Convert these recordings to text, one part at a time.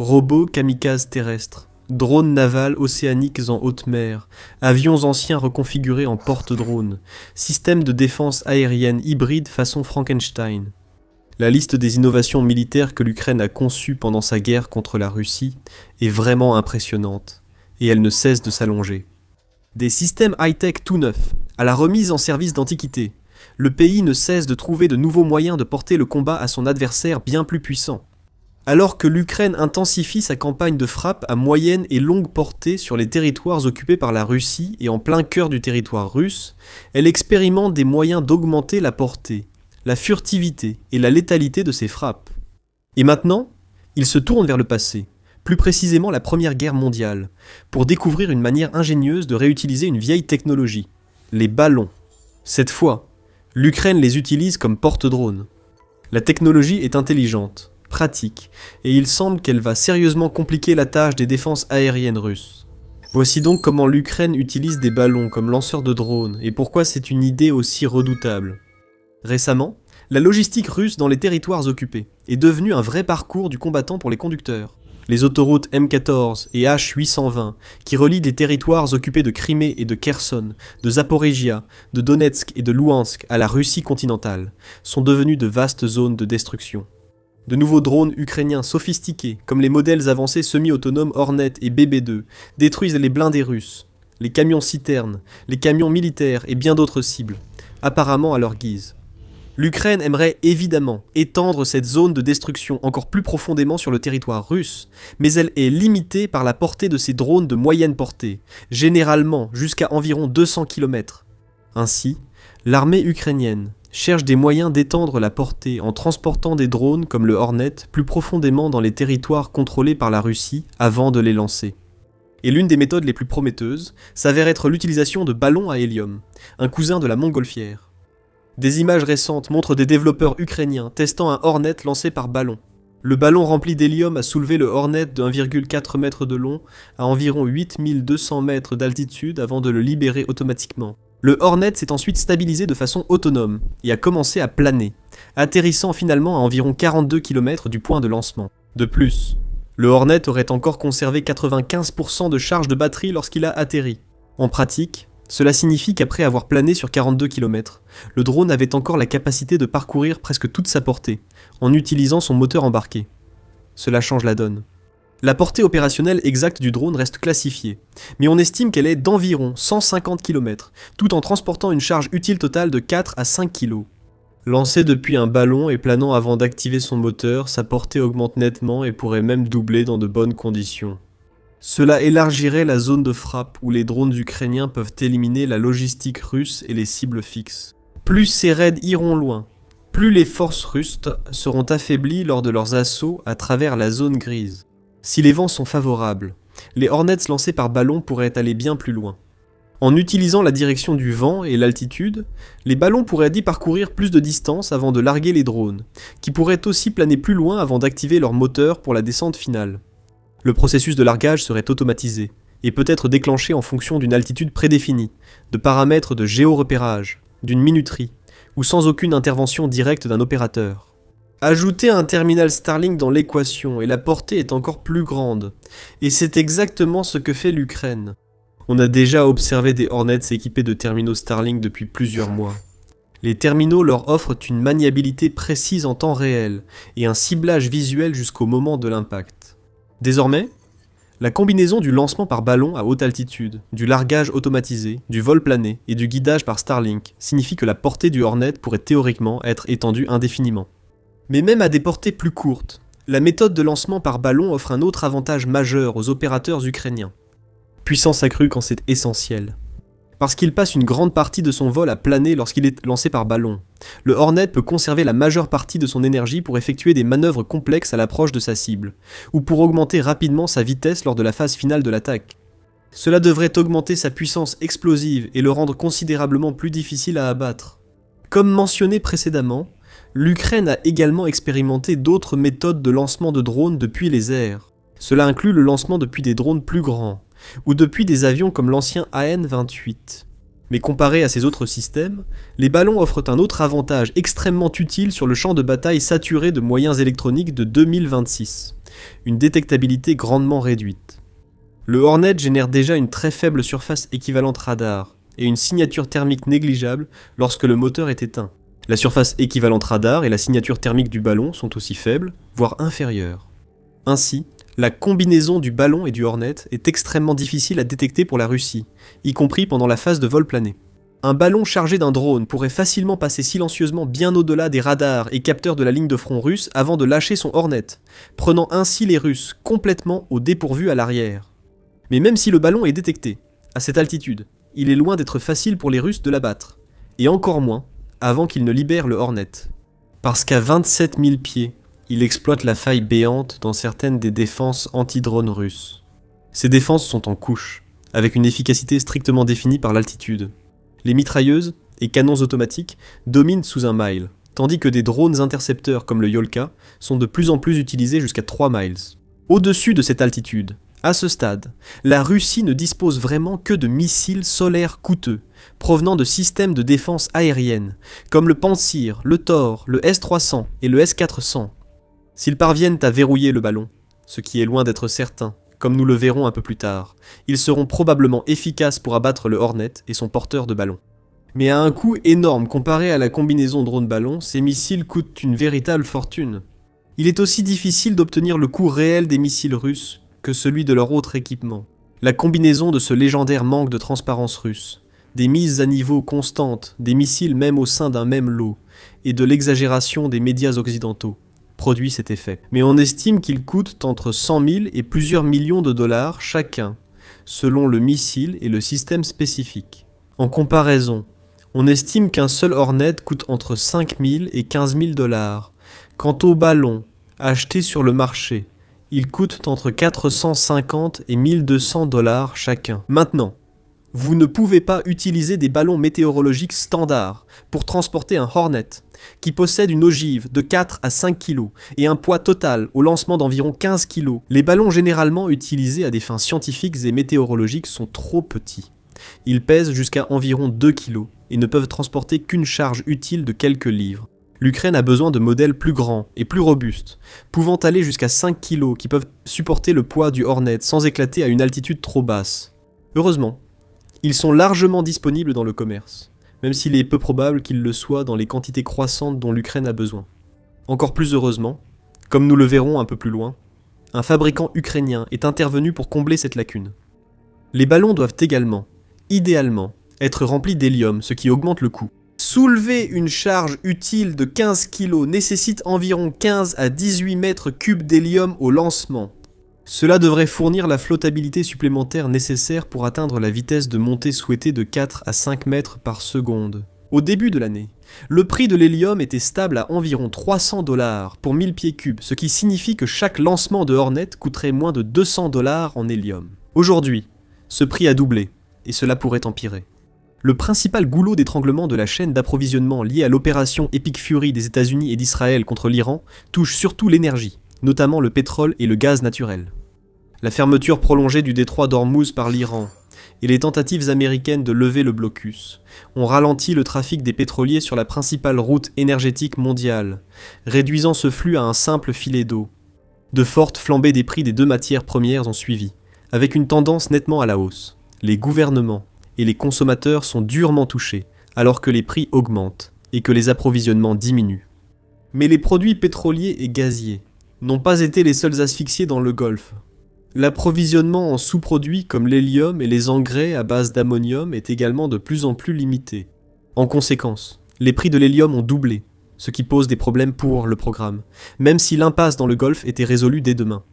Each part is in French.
Robots kamikazes terrestres, drones navals océaniques en haute mer, avions anciens reconfigurés en porte-drones, systèmes de défense aérienne hybride façon Frankenstein. La liste des innovations militaires que l'Ukraine a conçues pendant sa guerre contre la Russie est vraiment impressionnante, et elle ne cesse de s'allonger. Des systèmes high-tech tout neufs, à la remise en service d'antiquité, le pays ne cesse de trouver de nouveaux moyens de porter le combat à son adversaire bien plus puissant. Alors que l'Ukraine intensifie sa campagne de frappe à moyenne et longue portée sur les territoires occupés par la Russie et en plein cœur du territoire russe, elle expérimente des moyens d'augmenter la portée, la furtivité et la létalité de ses frappes. Et maintenant, il se tourne vers le passé, plus précisément la Première Guerre mondiale, pour découvrir une manière ingénieuse de réutiliser une vieille technologie, les ballons. Cette fois, l'Ukraine les utilise comme porte-drones. La technologie est intelligente, pratique, et il semble qu'elle va sérieusement compliquer la tâche des défenses aériennes russes. Voici donc comment l'Ukraine utilise des ballons comme lanceurs de drones, et pourquoi c'est une idée aussi redoutable. Récemment, la logistique russe dans les territoires occupés est devenue un vrai parcours du combattant pour les conducteurs. Les autoroutes M14 et H820, qui relient les territoires occupés de Crimée et de Kherson, de Zaporijia, de Donetsk et de Louhansk à la Russie continentale, sont devenues de vastes zones de destruction. De nouveaux drones ukrainiens sophistiqués, comme les modèles avancés semi-autonomes Hornet et BB-2, détruisent les blindés russes, les camions-citernes, les camions militaires et bien d'autres cibles, apparemment à leur guise. L'Ukraine aimerait évidemment étendre cette zone de destruction encore plus profondément sur le territoire russe, mais elle est limitée par la portée de ces drones de moyenne portée, généralement jusqu'à environ 200 km. Ainsi, l'armée ukrainienne cherche des moyens d'étendre la portée en transportant des drones comme le Hornet plus profondément dans les territoires contrôlés par la Russie avant de les lancer. Et l'une des méthodes les plus prometteuses s'avère être l'utilisation de ballons à hélium, un cousin de la montgolfière. Des images récentes montrent des développeurs ukrainiens testant un Hornet lancé par ballon. Le ballon rempli d'hélium a soulevé le Hornet de 1,4 m de long à environ 8200 mètres d'altitude avant de le libérer automatiquement. Le Hornet s'est ensuite stabilisé de façon autonome et a commencé à planer, atterrissant finalement à environ 42 km du point de lancement. De plus, le Hornet aurait encore conservé 95% de charge de batterie lorsqu'il a atterri. En pratique, cela signifie qu'après avoir plané sur 42 km, le drone avait encore la capacité de parcourir presque toute sa portée, en utilisant son moteur embarqué. Cela change la donne. La portée opérationnelle exacte du drone reste classifiée, mais on estime qu'elle est d'environ 150 km, tout en transportant une charge utile totale de 4 à 5 kg. Lancé depuis un ballon et planant avant d'activer son moteur, sa portée augmente nettement et pourrait même doubler dans de bonnes conditions. Cela élargirait la zone de frappe où les drones ukrainiens peuvent éliminer la logistique russe et les cibles fixes. Plus ces raids iront loin, plus les forces russes seront affaiblies lors de leurs assauts à travers la zone grise. Si les vents sont favorables, les Hornets lancés par ballon pourraient aller bien plus loin. En utilisant la direction du vent et l'altitude, les ballons pourraient y parcourir plus de distance avant de larguer les drones, qui pourraient aussi planer plus loin avant d'activer leur moteur pour la descente finale. Le processus de largage serait automatisé, et peut être déclenché en fonction d'une altitude prédéfinie, de paramètres de géorepérage, d'une minuterie, ou sans aucune intervention directe d'un opérateur. Ajoutez un terminal Starlink dans l'équation et la portée est encore plus grande, et c'est exactement ce que fait l'Ukraine. On a déjà observé des Hornets équipés de terminaux Starlink depuis plusieurs mois. Les terminaux leur offrent une maniabilité précise en temps réel, et un ciblage visuel jusqu'au moment de l'impact. Désormais, la combinaison du lancement par ballon à haute altitude, du largage automatisé, du vol plané et du guidage par Starlink signifie que la portée du Hornet pourrait théoriquement être étendue indéfiniment. Mais même à des portées plus courtes, la méthode de lancement par ballon offre un autre avantage majeur aux opérateurs ukrainiens. Puissance accrue quand c'est essentiel. Parce qu'il passe une grande partie de son vol à planer lorsqu'il est lancé par ballon, le Hornet peut conserver la majeure partie de son énergie pour effectuer des manœuvres complexes à l'approche de sa cible, ou pour augmenter rapidement sa vitesse lors de la phase finale de l'attaque. Cela devrait augmenter sa puissance explosive et le rendre considérablement plus difficile à abattre. Comme mentionné précédemment, l'Ukraine a également expérimenté d'autres méthodes de lancement de drones depuis les airs. Cela inclut le lancement depuis des drones plus grands, ou depuis des avions comme l'ancien AN-28. Mais comparé à ces autres systèmes, les ballons offrent un autre avantage extrêmement utile sur le champ de bataille saturé de moyens électroniques de 2026. une détectabilité grandement réduite. Le Hornet génère déjà une très faible surface équivalente radar et une signature thermique négligeable lorsque le moteur est éteint. La surface équivalente radar et la signature thermique du ballon sont aussi faibles, voire inférieures. Ainsi, la combinaison du ballon et du Hornet est extrêmement difficile à détecter pour la Russie, y compris pendant la phase de vol plané. Un ballon chargé d'un drone pourrait facilement passer silencieusement bien au-delà des radars et capteurs de la ligne de front russe avant de lâcher son Hornet, prenant ainsi les Russes complètement au dépourvu à l'arrière. Mais même si le ballon est détecté, à cette altitude, il est loin d'être facile pour les Russes de l'abattre, et encore moins avant qu'ils ne libèrent le Hornet. Parce qu'à 27 000 pieds, il exploite la faille béante dans certaines des défenses anti-drones russes. Ces défenses sont en couches, avec une efficacité strictement définie par l'altitude. Les mitrailleuses et canons automatiques dominent sous 1 mile, tandis que des drones intercepteurs comme le Yolka sont de plus en plus utilisés jusqu'à 3 miles. Au-dessus de cette altitude, à ce stade, la Russie ne dispose vraiment que de missiles solaires coûteux, provenant de systèmes de défense aérienne, comme le Pantsir, le Tor, le S-300 et le S-400. S'ils parviennent à verrouiller le ballon, ce qui est loin d'être certain, comme nous le verrons un peu plus tard, ils seront probablement efficaces pour abattre le Hornet et son porteur de ballon. Mais à un coût énorme comparé à la combinaison drone-ballon, ces missiles coûtent une véritable fortune. Il est aussi difficile d'obtenir le coût réel des missiles russes que celui de leur autre équipement. La combinaison de ce légendaire manque de transparence russe, des mises à niveau constantes, des missiles même au sein d'un même lot, et de l'exagération des médias occidentaux, produit cet effet. Mais on estime qu'ils coûtent entre 100 000 et plusieurs millions de dollars chacun, selon le missile et le système spécifique. En comparaison, on estime qu'un seul Hornet coûte entre 5 000 et 15 000 dollars. Quant aux ballons, achetés sur le marché, ils coûtent entre 450 et 1200 dollars chacun. Maintenant, vous ne pouvez pas utiliser des ballons météorologiques standards pour transporter un Hornet, qui possède une ogive de 4 à 5 kg et un poids total au lancement d'environ 15 kg. Les ballons généralement utilisés à des fins scientifiques et météorologiques sont trop petits. Ils pèsent jusqu'à environ 2 kg et ne peuvent transporter qu'une charge utile de quelques livres. L'Ukraine a besoin de modèles plus grands et plus robustes, pouvant aller jusqu'à 5 kg qui peuvent supporter le poids du Hornet sans éclater à une altitude trop basse. Heureusement, ils sont largement disponibles dans le commerce, même s'il est peu probable qu'ils le soient dans les quantités croissantes dont l'Ukraine a besoin. Encore plus heureusement, comme nous le verrons un peu plus loin, un fabricant ukrainien est intervenu pour combler cette lacune. Les ballons doivent également, idéalement, être remplis d'hélium, ce qui augmente le coût. Soulever une charge utile de 15 kg nécessite environ 15 à 18 mètres cubes d'hélium au lancement. Cela devrait fournir la flottabilité supplémentaire nécessaire pour atteindre la vitesse de montée souhaitée de 4 à 5 mètres par seconde. Au début de l'année, le prix de l'hélium était stable à environ 300 dollars pour 1000 pieds cubes, ce qui signifie que chaque lancement de Hornet coûterait moins de 200 dollars en hélium. Aujourd'hui, ce prix a doublé, et cela pourrait empirer. Le principal goulot d'étranglement de la chaîne d'approvisionnement liée à l'opération Epic Fury des États-Unis et d'Israël contre l'Iran touche surtout l'énergie, notamment le pétrole et le gaz naturel. La fermeture prolongée du détroit d'Ormuz par l'Iran et les tentatives américaines de lever le blocus ont ralenti le trafic des pétroliers sur la principale route énergétique mondiale, réduisant ce flux à un simple filet d'eau. De fortes flambées des prix des deux matières premières ont suivi, avec une tendance nettement à la hausse. Les gouvernements et les consommateurs sont durement touchés, alors que les prix augmentent et que les approvisionnements diminuent. Mais les produits pétroliers et gaziers n'ont pas été les seuls asphyxiés dans le Golfe. L'approvisionnement en sous-produits comme l'hélium et les engrais à base d'ammonium est également de plus en plus limité. En conséquence, les prix de l'hélium ont doublé, ce qui pose des problèmes pour le programme, même si l'impasse dans le Golfe était résolue dès demain.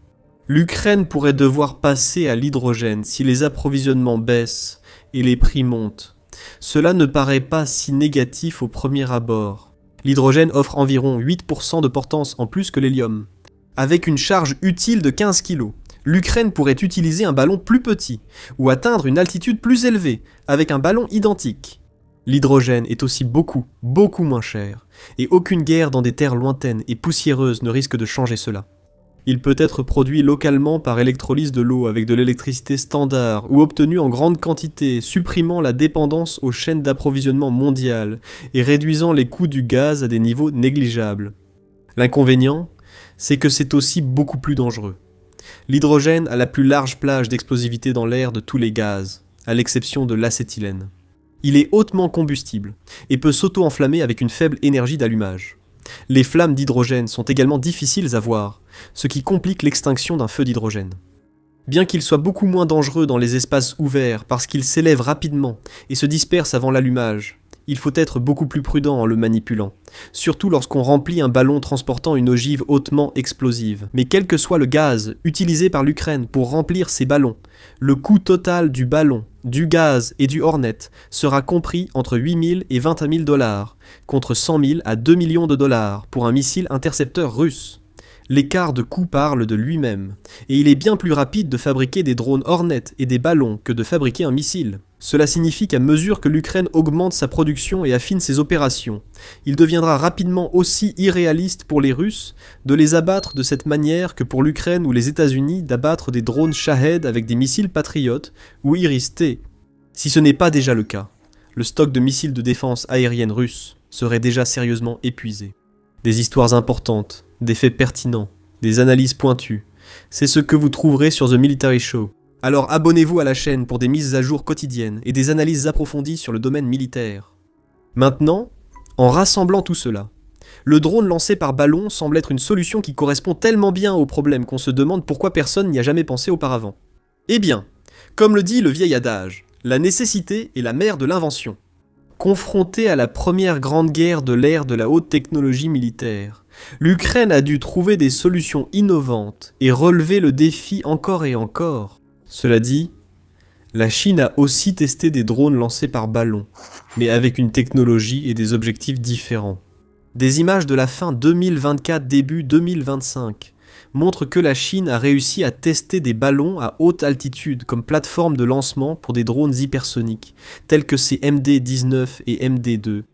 L'Ukraine pourrait devoir passer à l'hydrogène si les approvisionnements baissent et les prix montent. Cela ne paraît pas si négatif au premier abord. L'hydrogène offre environ 8% de portance en plus que l'hélium. Avec une charge utile de 15 kg, l'Ukraine pourrait utiliser un ballon plus petit ou atteindre une altitude plus élevée avec un ballon identique. L'hydrogène est aussi beaucoup moins cher, et aucune guerre dans des terres lointaines et poussiéreuses ne risque de changer cela. Il peut être produit localement par électrolyse de l'eau avec de l'électricité standard ou obtenu en grande quantité, supprimant la dépendance aux chaînes d'approvisionnement mondiales et réduisant les coûts du gaz à des niveaux négligeables. L'inconvénient, c'est que c'est aussi beaucoup plus dangereux. L'hydrogène a la plus large plage d'explosivité dans l'air de tous les gaz, à l'exception de l'acétylène. Il est hautement combustible et peut s'auto-enflammer avec une faible énergie d'allumage. Les flammes d'hydrogène sont également difficiles à voir, ce qui complique l'extinction d'un feu d'hydrogène. Bien qu'il soit beaucoup moins dangereux dans les espaces ouverts parce qu'il s'élève rapidement et se disperse avant l'allumage, il faut être beaucoup plus prudent en le manipulant, surtout lorsqu'on remplit un ballon transportant une ogive hautement explosive. Mais quel que soit le gaz utilisé par l'Ukraine pour remplir ces ballons, le coût total du ballon, du gaz et du Hornet sera compris entre 8 000 et 21 000 $, contre 100 000 à 2 millions de dollars pour un missile intercepteur russe. L'écart de coût parle de lui-même, et il est bien plus rapide de fabriquer des drones Hornet et des ballons que de fabriquer un missile. Cela signifie qu'à mesure que l'Ukraine augmente sa production et affine ses opérations, il deviendra rapidement aussi irréaliste pour les Russes de les abattre de cette manière que pour l'Ukraine ou les États-Unis d'abattre des drones Shahed avec des missiles Patriot ou Iris-T. Si ce n'est pas déjà le cas, le stock de missiles de défense aérienne russe serait déjà sérieusement épuisé. Des histoires importantes, des faits pertinents, des analyses pointues, c'est ce que vous trouverez sur The Military Show. Alors abonnez-vous à la chaîne pour des mises à jour quotidiennes et des analyses approfondies sur le domaine militaire. Maintenant, en rassemblant tout cela, le drone lancé par ballon semble être une solution qui correspond tellement bien au problème qu'on se demande pourquoi personne n'y a jamais pensé auparavant. Eh bien, comme le dit le vieil adage, la nécessité est la mère de l'invention. Confrontée à la première grande guerre de l'ère de la haute technologie militaire, l'Ukraine a dû trouver des solutions innovantes et relever le défi encore et encore. Cela dit, la Chine a aussi testé des drones lancés par ballon, mais avec une technologie et des objectifs différents. Des images de la fin 2024 début 2025 montrent que la Chine a réussi à tester des ballons à haute altitude comme plateforme de lancement pour des drones hypersoniques, tels que ces MD-19 et MD-2.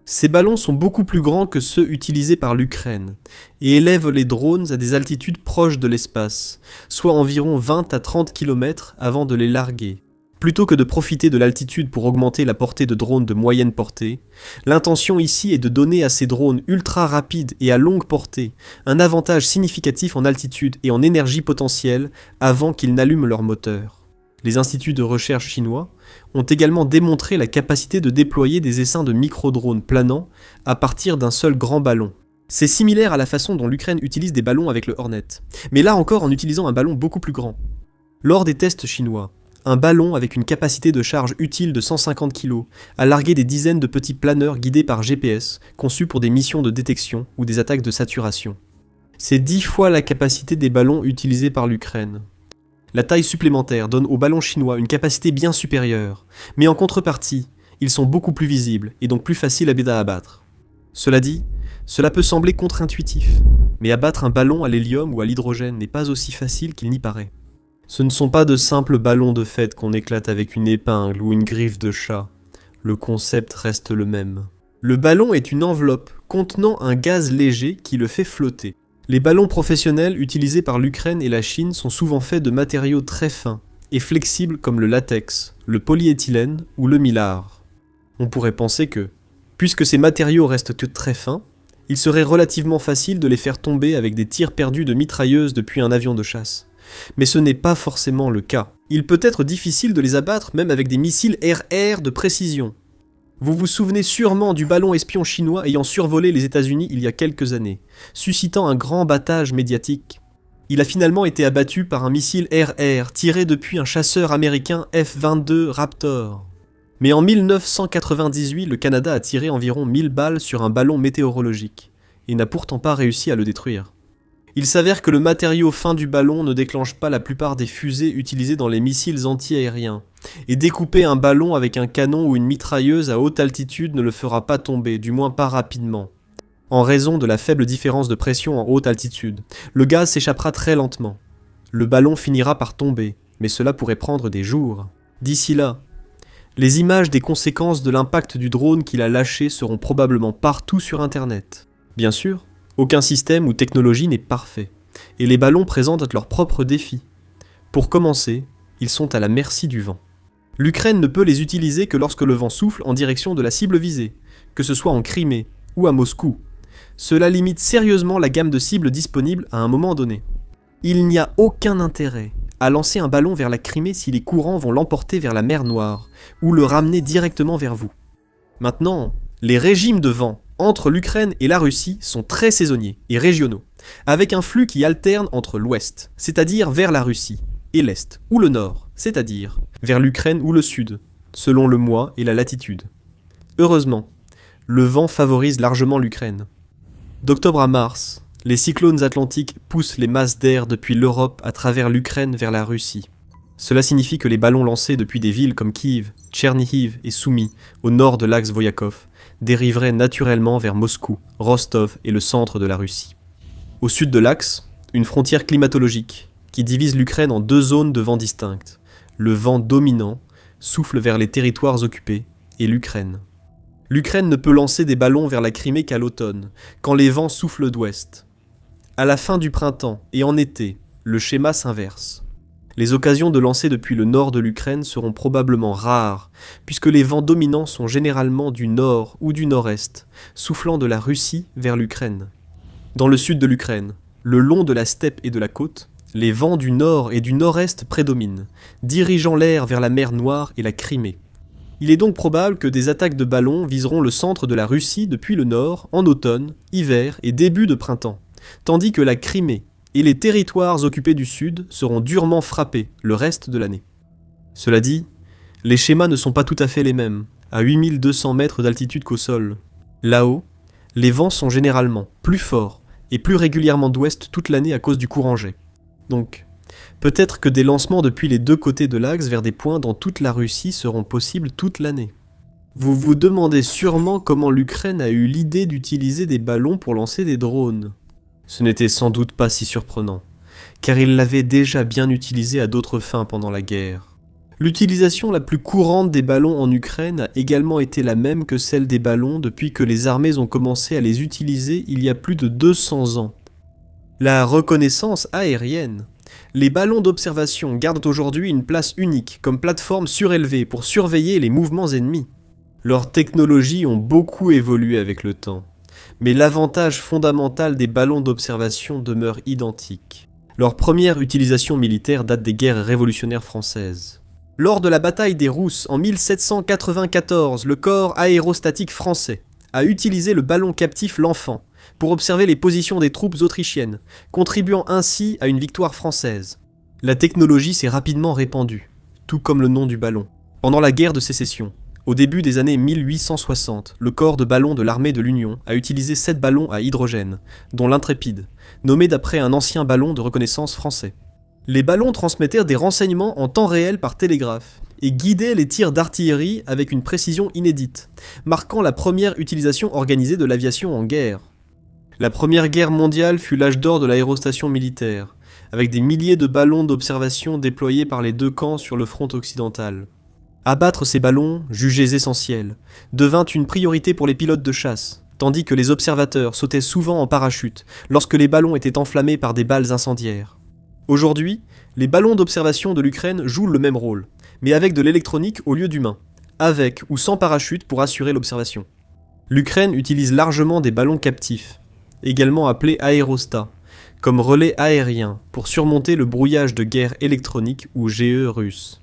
Ces ballons sont beaucoup plus grands que ceux utilisés par l'Ukraine et élèvent les drones à des altitudes proches de l'espace, soit environ 20 à 30 km avant de les larguer. Plutôt que de profiter de l'altitude pour augmenter la portée de drones de moyenne portée, l'intention ici est de donner à ces drones ultra rapides et à longue portée un avantage significatif en altitude et en énergie potentielle avant qu'ils n'allument leur moteur. Les instituts de recherche chinois ont également démontré la capacité de déployer des essaims de micro-drones planants à partir d'un seul grand ballon. C'est similaire à la façon dont l'Ukraine utilise des ballons avec le Hornet, mais là encore en utilisant un ballon beaucoup plus grand. Lors des tests chinois, un ballon avec une capacité de charge utile de 150 kg a largué des dizaines de petits planeurs guidés par GPS, conçus pour des missions de détection ou des attaques de saturation. C'est 10 fois la capacité des ballons utilisés par l'Ukraine. La taille supplémentaire donne aux ballons chinois une capacité bien supérieure, mais en contrepartie, ils sont beaucoup plus visibles et donc plus faciles à abattre. Cela dit, cela peut sembler contre-intuitif, mais abattre un ballon à l'hélium ou à l'hydrogène n'est pas aussi facile qu'il n'y paraît. Ce ne sont pas de simples ballons de fête qu'on éclate avec une épingle ou une griffe de chat. Le concept reste le même. Le ballon est une enveloppe contenant un gaz léger qui le fait flotter. Les ballons professionnels utilisés par l'Ukraine et la Chine sont souvent faits de matériaux très fins et flexibles comme le latex, le polyéthylène ou le mylar. On pourrait penser que, puisque ces matériaux restent que très fins, il serait relativement facile de les faire tomber avec des tirs perdus de mitrailleuses depuis un avion de chasse. Mais ce n'est pas forcément le cas. Il peut être difficile de les abattre même avec des missiles RR de précision. Vous vous souvenez sûrement du ballon espion chinois ayant survolé les États-Unis il y a quelques années, suscitant un grand battage médiatique. Il a finalement été abattu par un missile RR tiré depuis un chasseur américain F-22 Raptor. Mais en 1998, le Canada a tiré environ 1000 balles sur un ballon météorologique, et n'a pourtant pas réussi à le détruire. Il s'avère que le matériau fin du ballon ne déclenche pas la plupart des fusées utilisées dans les missiles anti-aériens, et découper un ballon avec un canon ou une mitrailleuse à haute altitude ne le fera pas tomber, du moins pas rapidement. En raison de la faible différence de pression en haute altitude, le gaz s'échappera très lentement. Le ballon finira par tomber, mais cela pourrait prendre des jours. D'ici là, les images des conséquences de l'impact du drone qu'il a lâché seront probablement partout sur Internet. Bien sûr, aucun système ou technologie n'est parfait, et les ballons présentent leurs propres défis. Pour commencer, ils sont à la merci du vent. L'Ukraine ne peut les utiliser que lorsque le vent souffle en direction de la cible visée, que ce soit en Crimée ou à Moscou. Cela limite sérieusement la gamme de cibles disponibles à un moment donné. Il n'y a aucun intérêt à lancer un ballon vers la Crimée si les courants vont l'emporter vers la mer Noire, ou le ramener directement vers vous. Maintenant, les régimes de vent entre l'Ukraine et la Russie sont très saisonniers et régionaux, avec un flux qui alterne entre l'ouest, c'est-à-dire vers la Russie, et l'est, ou le nord, c'est-à-dire vers l'Ukraine ou le sud, selon le mois et la latitude. Heureusement, le vent favorise largement l'Ukraine. D'octobre à mars, les cyclones atlantiques poussent les masses d'air depuis l'Europe à travers l'Ukraine vers la Russie. Cela signifie que les ballons lancés depuis des villes comme Kiev, Tchernihiv et Soumy, au nord de l'axe Voyakov, dériveraient naturellement vers Moscou, Rostov et le centre de la Russie. Au sud de l'axe, une frontière climatologique qui divise l'Ukraine en deux zones de vent distinctes. Le vent dominant souffle vers les territoires occupés et l'Ukraine. L'Ukraine ne peut lancer des ballons vers la Crimée qu'à l'automne, quand les vents soufflent d'ouest. À la fin du printemps et en été, le schéma s'inverse. Les occasions de lancer depuis le nord de l'Ukraine seront probablement rares, puisque les vents dominants sont généralement du nord ou du nord-est, soufflant de la Russie vers l'Ukraine. Dans le sud de l'Ukraine, le long de la steppe et de la côte, les vents du nord et du nord-est prédominent, dirigeant l'air vers la mer Noire et la Crimée. Il est donc probable que des attaques de ballons viseront le centre de la Russie depuis le nord, en automne, hiver et début de printemps, tandis que la Crimée et les territoires occupés du sud seront durement frappés le reste de l'année. Cela dit, les schémas ne sont pas tout à fait les mêmes, à 8200 mètres d'altitude qu'au sol. Là-haut, les vents sont généralement plus forts et plus régulièrement d'ouest toute l'année à cause du courant jet. Donc, peut-être que des lancements depuis les deux côtés de l'axe vers des points dans toute la Russie seront possibles toute l'année. Vous vous demandez sûrement comment l'Ukraine a eu l'idée d'utiliser des ballons pour lancer des drones. Ce n'était sans doute pas si surprenant, car il l'avait déjà bien utilisé à d'autres fins pendant la guerre. L'utilisation la plus courante des ballons en Ukraine a également été la même que celle des ballons depuis que les armées ont commencé à les utiliser il y a plus de 200 ans. La reconnaissance aérienne. Les ballons d'observation gardent aujourd'hui une place unique comme plateforme surélevée pour surveiller les mouvements ennemis. Leurs technologies ont beaucoup évolué avec le temps, mais l'avantage fondamental des ballons d'observation demeure identique. Leur première utilisation militaire date des guerres révolutionnaires françaises. Lors de la bataille des Rousses en 1794, le corps aérostatique français a utilisé le ballon captif L'Enfant pour observer les positions des troupes autrichiennes, contribuant ainsi à une victoire française. La technologie s'est rapidement répandue, tout comme le nom du ballon. Pendant la guerre de sécession, au début des années 1860, le corps de ballons de l'armée de l'Union a utilisé 7 ballons à hydrogène, dont l'Intrépide, nommé d'après un ancien ballon de reconnaissance français. Les ballons transmettèrent des renseignements en temps réel par télégraphe et guidaient les tirs d'artillerie avec une précision inédite, marquant la première utilisation organisée de l'aviation en guerre. La Première Guerre mondiale fut l'âge d'or de l'aérostation militaire, avec des milliers de ballons d'observation déployés par les deux camps sur le front occidental. Abattre ces ballons, jugés essentiels, devint une priorité pour les pilotes de chasse, tandis que les observateurs sautaient souvent en parachute lorsque les ballons étaient enflammés par des balles incendiaires. Aujourd'hui, les ballons d'observation de l'Ukraine jouent le même rôle, mais avec de l'électronique au lieu d'humains, avec ou sans parachute pour assurer l'observation. L'Ukraine utilise largement des ballons captifs, également appelés aérostats, comme relais aérien pour surmonter le brouillage de guerre électronique ou GE russe.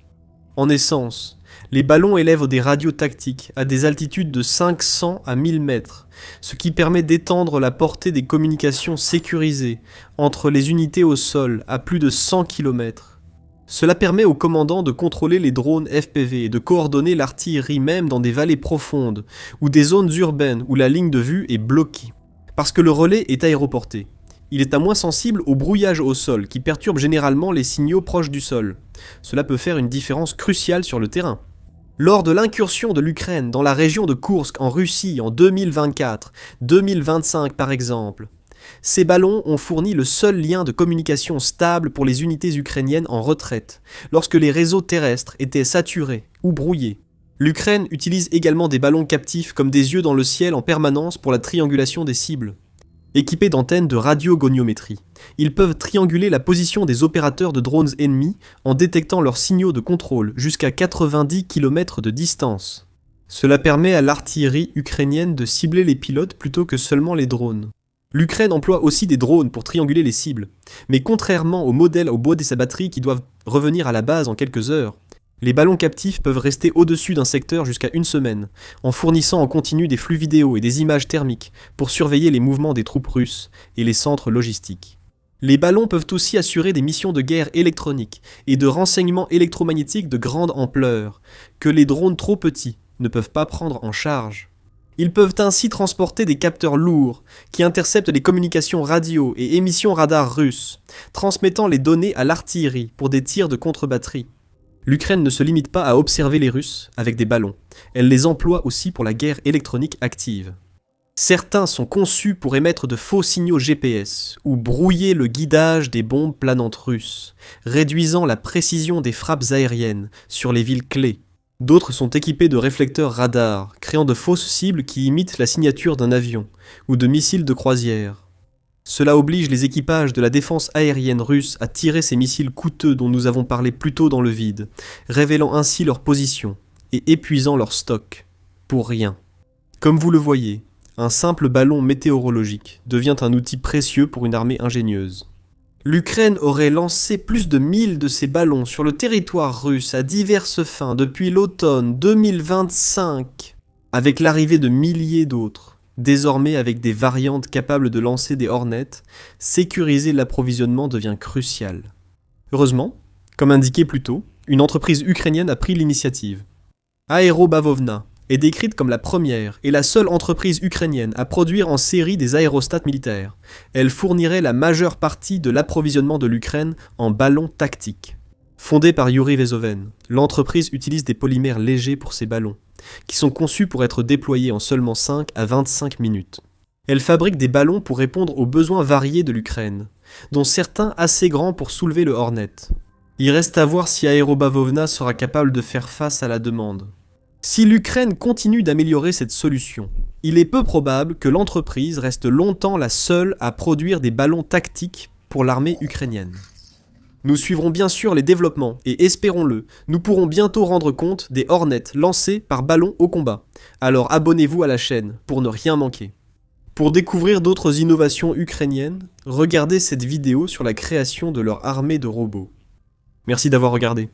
En essence, les ballons élèvent des radios tactiques à des altitudes de 500 à 1000 mètres, ce qui permet d'étendre la portée des communications sécurisées entre les unités au sol à plus de 100 km. Cela permet aux commandants de contrôler les drones FPV et de coordonner l'artillerie même dans des vallées profondes ou des zones urbaines où la ligne de vue est bloquée. Parce que le relais est aéroporté, il est à moins sensible au brouillage au sol qui perturbe généralement les signaux proches du sol. Cela peut faire une différence cruciale sur le terrain. Lors de l'incursion de l'Ukraine dans la région de Koursk en Russie en 2024-2025 par exemple, ces ballons ont fourni le seul lien de communication stable pour les unités ukrainiennes en retraite, lorsque les réseaux terrestres étaient saturés ou brouillés. L'Ukraine utilise également des ballons captifs comme des yeux dans le ciel en permanence pour la triangulation des cibles. Équipés d'antennes de radiogoniométrie, ils peuvent trianguler la position des opérateurs de drones ennemis en détectant leurs signaux de contrôle jusqu'à 90 km de distance. Cela permet à l'artillerie ukrainienne de cibler les pilotes plutôt que seulement les drones. L'Ukraine emploie aussi des drones pour trianguler les cibles. Mais contrairement aux modèles au bois de sa batterie qui doivent revenir à la base en quelques heures, les ballons captifs peuvent rester au-dessus d'un secteur jusqu'à une semaine, en fournissant en continu des flux vidéo et des images thermiques pour surveiller les mouvements des troupes russes et les centres logistiques. Les ballons peuvent aussi assurer des missions de guerre électronique et de renseignement électromagnétique de grande ampleur, que les drones trop petits ne peuvent pas prendre en charge. Ils peuvent ainsi transporter des capteurs lourds qui interceptent les communications radio et émissions radar russes, transmettant les données à l'artillerie pour des tirs de contre-batterie. L'Ukraine ne se limite pas à observer les Russes avec des ballons, elle les emploie aussi pour la guerre électronique active. Certains sont conçus pour émettre de faux signaux GPS ou brouiller le guidage des bombes planantes russes, réduisant la précision des frappes aériennes sur les villes clés. D'autres sont équipés de réflecteurs radar, créant de fausses cibles qui imitent la signature d'un avion ou de missiles de croisière. Cela oblige les équipages de la défense aérienne russe à tirer ces missiles coûteux dont nous avons parlé plus tôt dans le vide, révélant ainsi leur position et épuisant leur stock. Pour rien. Comme vous le voyez, un simple ballon météorologique devient un outil précieux pour une armée ingénieuse. L'Ukraine aurait lancé plus de 1000 de ces ballons sur le territoire russe à diverses fins depuis l'automne 2025, avec l'arrivée de milliers d'autres. Désormais, avec des variantes capables de lancer des Hornets, sécuriser l'approvisionnement devient crucial. Heureusement, comme indiqué plus tôt, une entreprise ukrainienne a pris l'initiative. Aerobavovna est décrite comme la première et la seule entreprise ukrainienne à produire en série des aérostats militaires. Elle fournirait la majeure partie de l'approvisionnement de l'Ukraine en ballons tactiques. Fondée par Yuri Vezoven, l'entreprise utilise des polymères légers pour ses ballons, qui sont conçus pour être déployés en seulement 5 à 25 minutes. Elle fabrique des ballons pour répondre aux besoins variés de l'Ukraine, dont certains assez grands pour soulever le Hornet. Il reste à voir si Aerobavovna sera capable de faire face à la demande. Si l'Ukraine continue d'améliorer cette solution, il est peu probable que l'entreprise reste longtemps la seule à produire des ballons tactiques pour l'armée ukrainienne. Nous suivrons bien sûr les développements et espérons-le, nous pourrons bientôt rendre compte des Hornets lancés par ballon au combat. Alors abonnez-vous à la chaîne pour ne rien manquer. Pour découvrir d'autres innovations ukrainiennes, regardez cette vidéo sur la création de leur armée de robots. Merci d'avoir regardé.